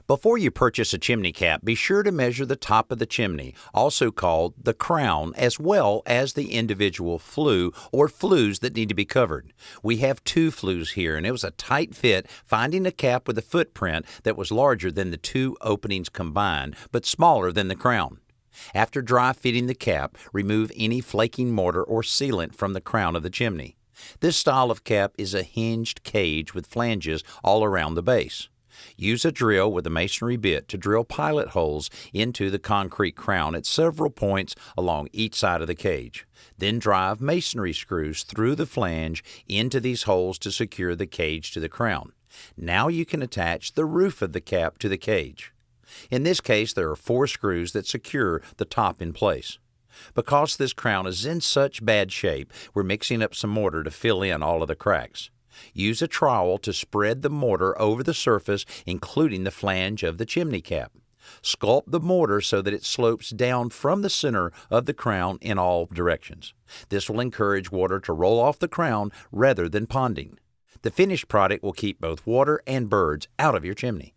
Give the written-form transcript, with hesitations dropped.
Before you purchase a chimney cap, be sure to measure the top of the chimney, also called the crown, as well as the individual flue or flues that need to be covered. We have 2 flues here, and it was a tight fit finding a cap with a footprint that was larger than the 2 openings combined, but smaller than the crown. After dry fitting the cap, remove any flaking mortar or sealant from the crown of the chimney. This style of cap is a hinged cage with flanges all around the base. Use a drill with a masonry bit to drill pilot holes into the concrete crown at several points along each side of the cage. Then drive masonry screws through the flange into these holes to secure the cage to the crown. Now you can attach the roof of the cap to the cage. In this case, there are 4 screws that secure the top in place. Because this crown is in such bad shape, we're mixing up some mortar to fill in all of the cracks. Use a trowel to spread the mortar over the surface, including the flange of the chimney cap. Sculpt the mortar so that it slopes down from the center of the crown in all directions. This will encourage water to roll off the crown rather than ponding. The finished product will keep both water and birds out of your chimney.